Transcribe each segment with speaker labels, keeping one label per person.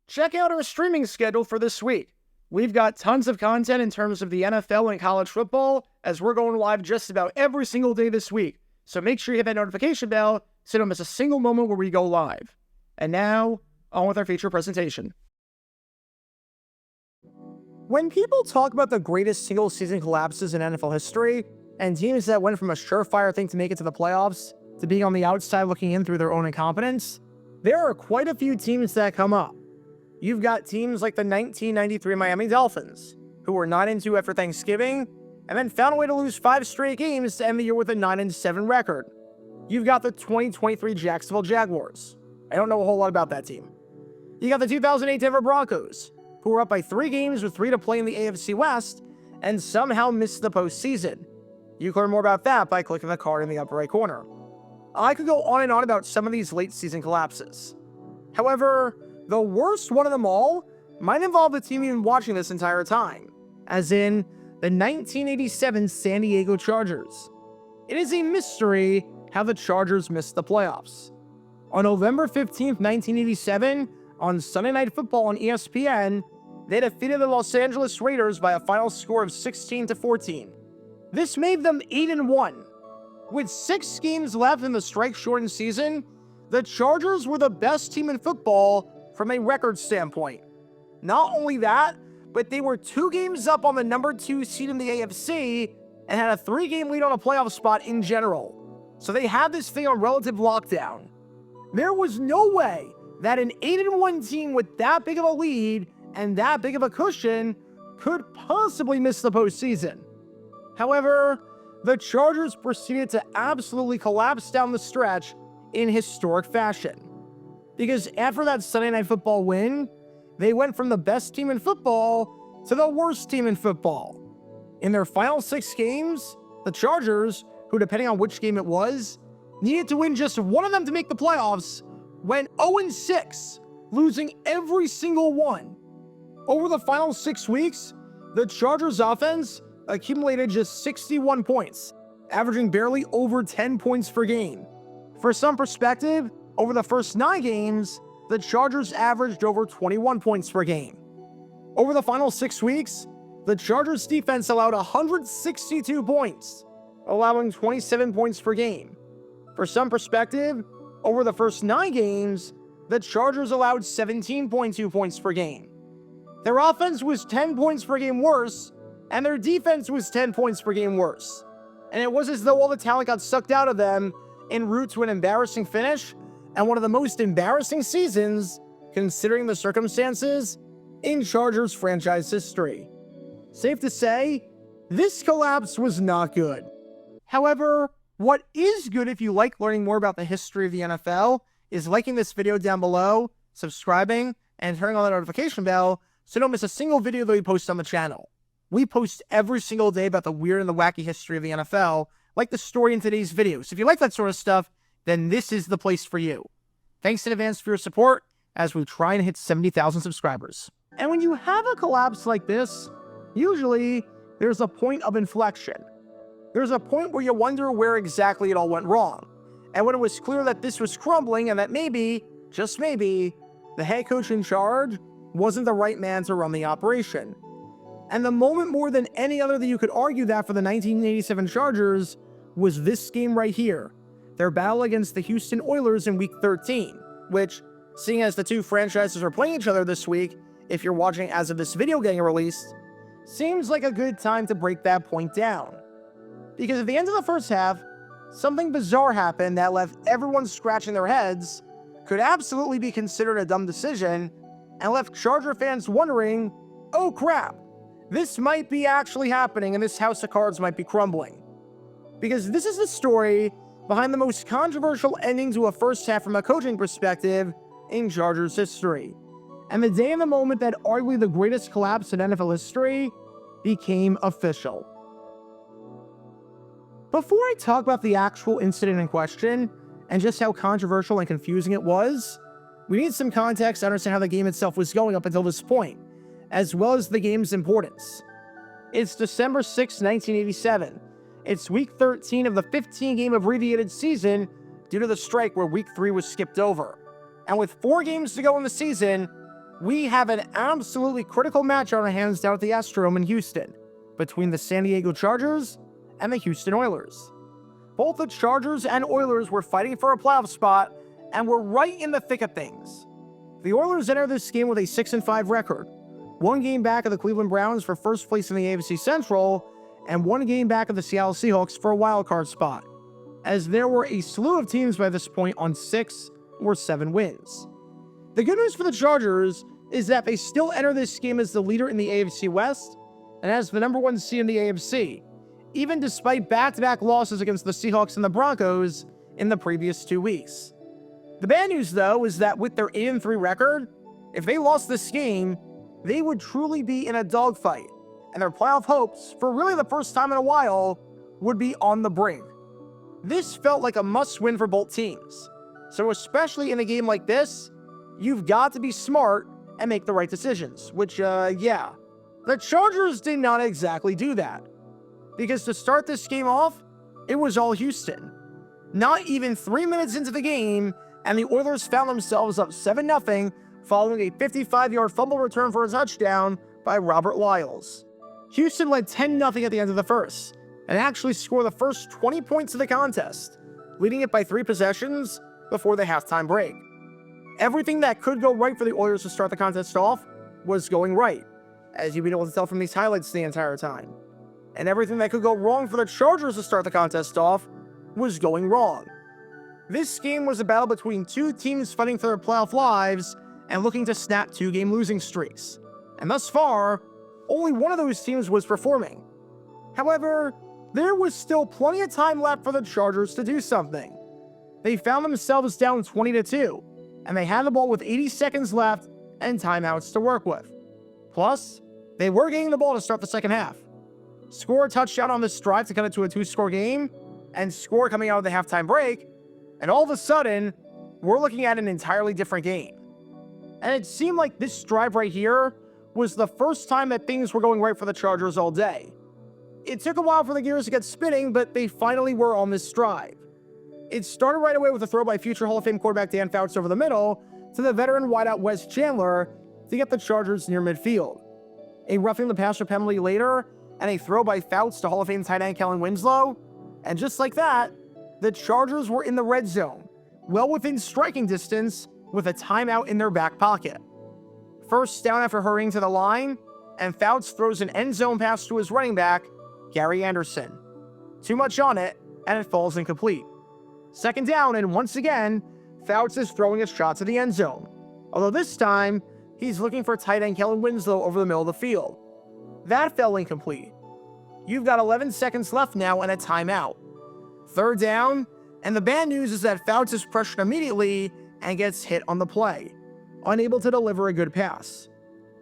Speaker 1: check out our streaming schedule for this week. We've got tons of content in terms of the NFL and college football, as we're going live just about every single day this week. So make sure you hit that notification bell so you don't miss a single moment where we go live. And now, on with our feature presentation. When people talk about the greatest single-season collapses in NFL history, and teams that went from a surefire thing to make it to the playoffs to being on the outside looking in through their own incompetence, there are quite a few teams that come up. You've got teams like the 1993 Miami Dolphins, who were 9-2 after Thanksgiving, and then found a way to lose 5 straight games to end the year with a 9-7 record. You've got the 2023 Jacksonville Jaguars. I don't know a whole lot about that team. You got the 2008 Denver Broncos, who were up by 3 games with 3 to play in the AFC West, and somehow missed the postseason. You can learn more about that by clicking the card in the upper right corner. I could go on and on about some of these late-season collapses. However, the worst one of them all might involve the team you've been watching this entire time, as in the 1987 San Diego Chargers. It is a mystery how the Chargers missed the playoffs. On November 15th, 1987, on Sunday Night Football on ESPN, they defeated the Los Angeles Raiders by a final score of 16-14. This made them 8-1. With 6 games left in the strike-shortened season, the Chargers were the best team in football from a record standpoint. Not only that, but they were 2 games up on the number 2 seed in the AFC and had a 3-game lead on a playoff spot in general. So they had this thing on relative lockdown. There was no way that an 8-1 team with that big of a lead and that big of a cushion could possibly miss the postseason. However, the Chargers proceeded to absolutely collapse down the stretch in historic fashion. Because after that Sunday Night Football win, they went from the best team in football to the worst team in football. In their final 6 games, the Chargers, who depending on which game it was, needed to win just one of them to make the playoffs, went 0-6, losing every single one. Over the final 6 weeks, the Chargers offense accumulated just 61 points, averaging barely over 10 points per game. For some perspective, over the first 9 games, the Chargers averaged over 21 points per game. Over the final 6 weeks, the Chargers defense allowed 162 points, allowing 27 points per game. For some perspective, over the first 9 games, the Chargers allowed 17.2 points per game. Their offense was 10 points per game worse, and their defense was 10 points per game worse. And it was as though all the talent got sucked out of them en route to an embarrassing finish and one of the most embarrassing seasons, considering the circumstances, in Chargers franchise history. Safe to say, this collapse was not good. However, what is good if you like learning more about the history of the NFL is liking this video down below, subscribing, and turning on the notification bell so you don't miss a single video that we post on the channel. We post every single day about the weird and the wacky history of the NFL, like the story in today's video. So if you like that sort of stuff, then this is the place for you. Thanks in advance for your support as we try and hit 70,000 subscribers. And when you have a collapse like this, usually there's a point of inflection. There's a point where you wonder where exactly it all went wrong. And when it was clear that this was crumbling and that maybe, just maybe, the head coach in charge wasn't the right man to run the operation. And the moment more than any other that you could argue that for the 1987 Chargers was this game right here, their battle against the Houston Oilers in Week 13, which, seeing as the two franchises are playing each other this week, if you're watching as of this video getting released, seems like a good time to break that point down. Because at the end of the first half, something bizarre happened that left everyone scratching their heads, could absolutely be considered a dumb decision, and left Charger fans wondering, oh crap, this might be actually happening and this house of cards might be crumbling. Because this is the story behind the most controversial ending to a first half from a coaching perspective in Chargers history. And the day and the moment that arguably the greatest collapse in NFL history became official. Before I talk about the actual incident in question, and just how controversial and confusing it was, we need some context to understand how the game itself was going up until this point, as well as the game's importance. It's December 6, 1987. It's Week 13 of the 15-game abbreviated season due to the strike where Week 3 was skipped over. And with 4 games to go in the season, we have an absolutely critical match on our hands down at the Astrodome in Houston between the San Diego Chargers and the Houston Oilers. Both the Chargers and Oilers were fighting for a playoff spot and were right in the thick of things. The Oilers entered this game with a 6-5 record, one game back of the Cleveland Browns for first place in the AFC Central, and one game back of the Seattle Seahawks for a wildcard spot, as there were a slew of teams by this point on 6 or 7 wins. The good news for the Chargers is that they still enter this game as the leader in the AFC West and as the number 1 seed in the AFC, even despite back-to-back losses against the Seahawks and the Broncos in the previous 2 weeks. The bad news, though, is that with their 8-3 record, if they lost this game, they would truly be in a dogfight, and their playoff hopes, for really the first time in a while, would be on the brink. This felt like a must-win for both teams, so especially in a game like this, you've got to be smart and make the right decisions, which, yeah. The Chargers did not exactly do that, because to start this game off, it was all Houston. Not even 3 minutes into the game, and the Oilers found themselves up 7-0 following a 55-yard fumble return for a touchdown by Robert Lyles. Houston led 10-0 at the end of the first, and actually scored the first 20 points of the contest, leading it by 3 possessions before the halftime break. Everything that could go right for the Oilers to start the contest off was going right, as you've been able to tell from these highlights the entire time. And everything that could go wrong for the Chargers to start the contest off was going wrong. This game was a battle between 2 teams fighting for their playoff lives and looking to snap 2-game losing streaks. And thus far, only one of those teams was performing. However, there was still plenty of time left for the Chargers to do something. They found themselves down 20-2, and they had the ball with 80 seconds left and timeouts to work with. Plus, they were getting the ball to start the second half. Score a touchdown on this drive to cut it to a 2-score game, and score coming out of the halftime break, and all of a sudden, we're looking at an entirely different game. And it seemed like this drive right here was the first time that things were going right for the Chargers all day. It took a while for the gears to get spinning, but they finally were on this drive. It started right away with a throw by future Hall of Fame quarterback Dan Fouts over the middle to the veteran wideout Wes Chandler to get the Chargers near midfield. A roughing the passer penalty later, and a throw by Fouts to Hall of Fame tight end Kellen Winslow, and just like that, the Chargers were in the red zone, well within striking distance, with a timeout in their back pocket. First down after hurrying to the line, and Fouts throws an end zone pass to his running back, Gary Anderson. Too much on it, and it falls incomplete. Second down, and once again, Fouts is throwing a shot to the end zone, although this time, he's looking for tight end Kellen Winslow over the middle of the field. That fell incomplete. You've got 11 seconds left now and a timeout. Third down, and the bad news is that Fouts is pressured immediately and gets hit on the play, unable to deliver a good pass.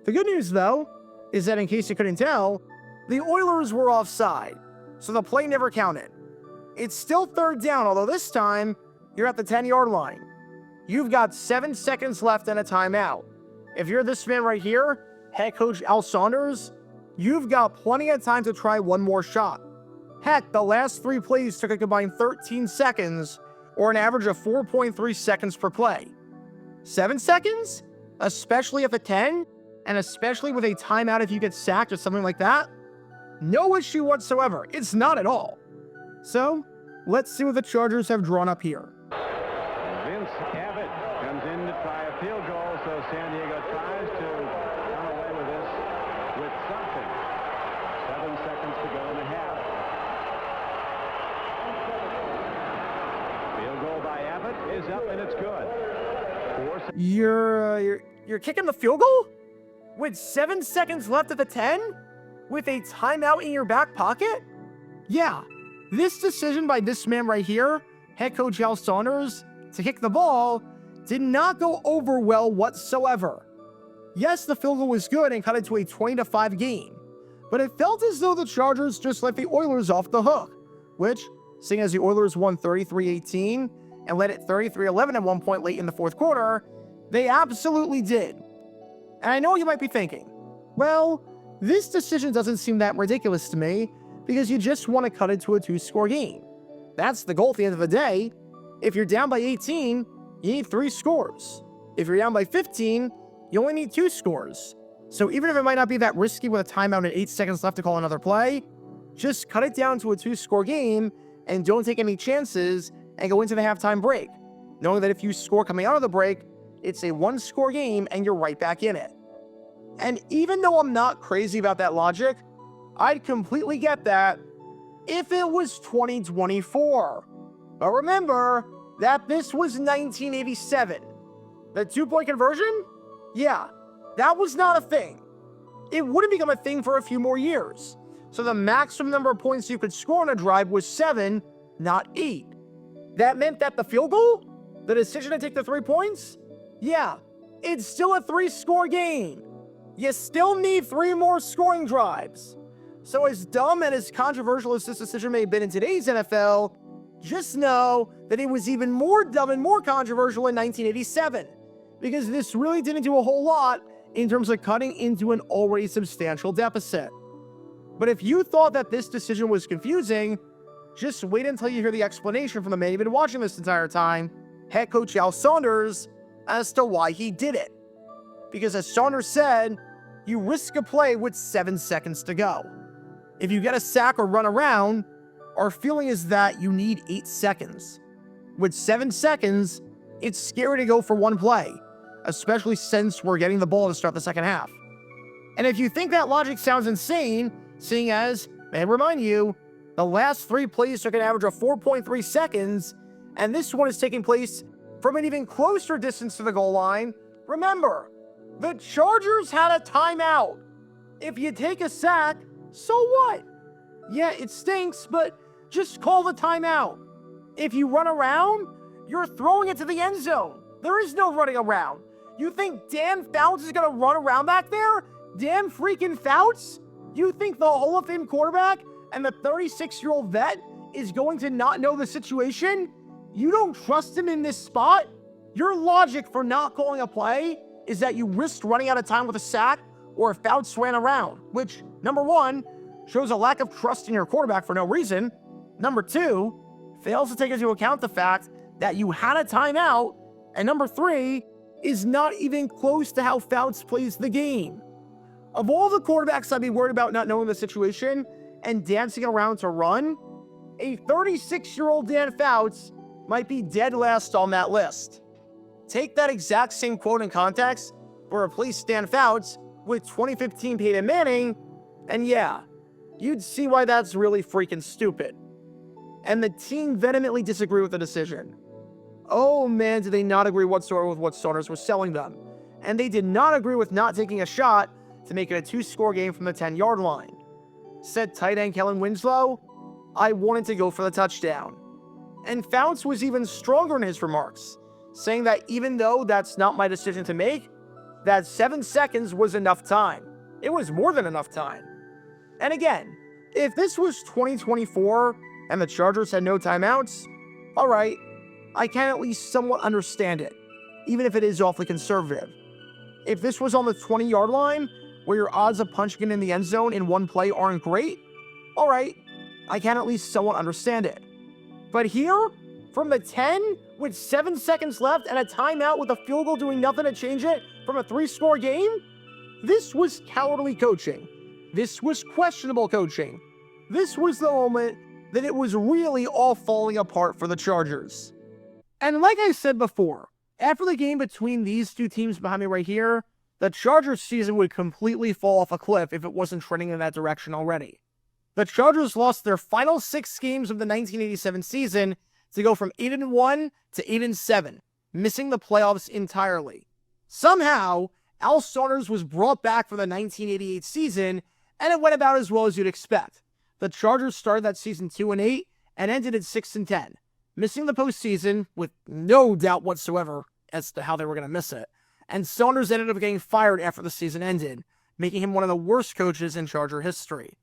Speaker 1: The good news, though, is that in case you couldn't tell, the Oilers were offside, so the play never counted. It's still third down, although this time, you're at the 10-yard line. You've got 7 seconds left and a timeout. If you're this man right here, head coach Saunders, you've got plenty of time to try one more shot. Heck, the last 3 plays took a combined 13 seconds, or an average of 4.3 seconds per play. 7 seconds? Especially at the 10? And especially with a timeout if you get sacked or something like that? No issue whatsoever. It's not at all. So, let's see what the Chargers have drawn up here.
Speaker 2: Vince Abbott comes in to try a field goal, so San Diego tries to run away with this with something. 7 seconds to go in the half. Field goal by Abbott is up and it's good.
Speaker 1: You're kicking the field goal? With 7 seconds left at the 10? With a timeout in your back pocket? Yeah, this decision by this man right here, head coach Saunders, to kick the ball, did not go over well whatsoever. Yes, the field goal was good and cut it to a 20-5 game, but it felt as though the Chargers just let the Oilers off the hook, which, seeing as the Oilers won 33-18 and led it 33-11 at one point late in the fourth quarter, they absolutely did. And I know you might be thinking, well, this decision doesn't seem that ridiculous to me because you just want to cut it to a 2-score game. That's the goal at the end of the day. If you're down by 18, you need 3 scores. If you're down by 15, You only need 2 scores. So even if it might not be that risky with a timeout and 8 seconds left to call another play, just cut it down to a 2-score game and don't take any chances and go into the halftime break, knowing that if you score coming out of the break, it's a 1-score game and you're right back in it. And even though I'm not crazy about that logic, I'd completely get that if it was 2024. But remember that this was 1987. The 2-point conversion? Yeah, that was not a thing. It wouldn't become a thing for a few more years. So the maximum number of points you could score on a drive was 7, not 8. That meant that the field goal, the decision to take the 3 points, yeah, it's still a 3-score game. You still need 3 more scoring drives. So as dumb and as controversial as this decision may have been in today's NFL, just know that it was even more dumb and more controversial in 1987, because this really didn't do a whole lot in terms of cutting into an already substantial deficit. But if you thought that this decision was confusing, just wait until you hear the explanation from the man you've been watching this entire time, head coach Saunders, as to why he did it. Because as Saunders said, you risk a play with 7 seconds to go. If you get a sack or run around, our feeling is that you need 8 seconds. With 7 seconds, it's scary to go for one play, especially since we're getting the ball to start the second half. And if you think that logic sounds insane, seeing as, may I remind you, the last 3 plays took an average of 4.3 seconds, and this one is taking place from an even closer distance to the goal line, remember, the Chargers had a timeout. If you take a sack, so what? Yeah, it stinks, but just call the timeout. If you run around, you're throwing it to the end zone. There is no running around. You think Dan Fouts is going to run around back there? Dan freaking Fouts? You think the Hall of Fame quarterback and the 36-year-old vet is going to not know the situation? You don't trust him in this spot? Your logic for not calling a play is that you risked running out of time with a sack or if Fouts ran around, which, number 1, shows a lack of trust in your quarterback for no reason. Number 2, fails to take into account the fact that you had a timeout. And number 3, is not even close to how Fouts plays the game. Of all the quarterbacks I'd be worried about not knowing the situation and dancing around to run, a 36-year-old Dan Fouts might be dead last on that list. Take that exact same quote in context, but replace Dan Fouts with 2015 Peyton Manning, and yeah, you'd see why that's really freaking stupid. And the team vehemently disagree with the decision. Oh man, did they not agree whatsoever with what Saunders was selling them. And they did not agree with not taking a shot to make it a 2-score game from the 10-yard line. Said tight end Kellen Winslow, I wanted to go for the touchdown. And Fouts was even stronger in his remarks, saying that even though that's not my decision to make, that 7 seconds was enough time. It was more than enough time. And again, if this was 2024 and the Chargers had no timeouts, all right, I can at least somewhat understand it, even if it is awfully conservative. If this was on the 20-yard line, where your odds of punching it in the end zone in one play aren't great, all right, I can at least somewhat understand it. But here, from the 10, with 7 seconds left and a timeout with a field goal doing nothing to change it from a 3-score game, this was cowardly coaching. This was questionable coaching. This was the moment that it was really all falling apart for the Chargers. And like I said before, after the game between these 2 teams behind me right here, the Chargers season would completely fall off a cliff if it wasn't trending in that direction already. The Chargers lost their final 6 games of the 1987 season to go from 8-1 to 8-7, missing the playoffs entirely. Somehow, Al Saunders was brought back for the 1988 season, and it went about as well as you'd expect. The Chargers started that season 2-8 and ended at 6-10. Missing the postseason with no doubt whatsoever as to how they were going to miss it. And Saunders ended up getting fired after the season ended, making him one of the worst coaches in Charger history.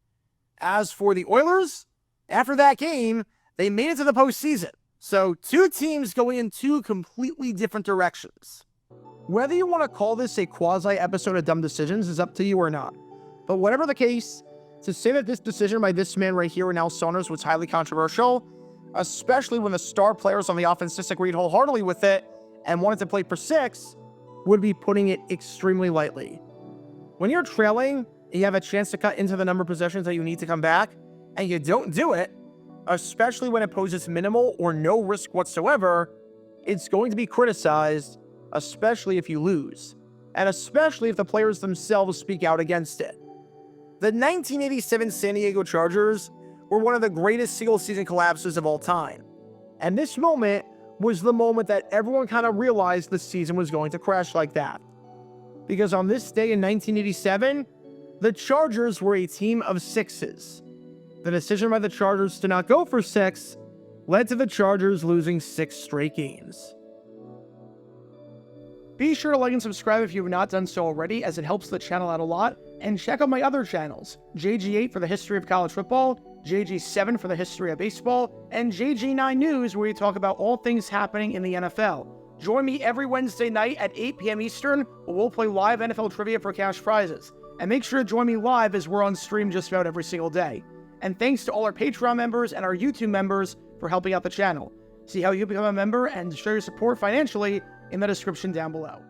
Speaker 1: As for the Oilers, after that game, they made it to the postseason. So 2 teams going in 2 completely different directions. Whether you want to call this a quasi-episode of Dumb Decisions is up to you or not. But whatever the case, to say that this decision by this man right here, Al Saunders, was highly controversial, especially when the star players on the offense disagreed wholeheartedly with it and wanted to play for 6, would be putting it extremely lightly. When you're trailing, you have a chance to cut into the number of possessions that you need to come back, and you don't do it, especially when it poses minimal or no risk whatsoever, it's going to be criticized, especially if you lose, and especially if the players themselves speak out against it. The 1987 San Diego Chargers were one of the greatest single-season collapses of all time, and this moment was the moment that everyone kind of realized the season was going to crash like that. Because on this day in 1987, the Chargers were a team of sixes. The decision by the Chargers to not go for 6 led to the Chargers losing 6 straight games. Be sure to like and subscribe if you have not done so already, as it helps the channel out a lot, and check out my other channels, JG8 for the history of college football, JG7 for the history of baseball, and JG9 News, where we talk about all things happening in the NFL. Join me every Wednesday night at 8 p.m. Eastern, where we'll play live NFL trivia for cash prizes. And make sure to join me live, as we're on stream just about every single day. And thanks to all our Patreon members and our YouTube members for helping out the channel. See how you become a member and show your support financially in the description down below.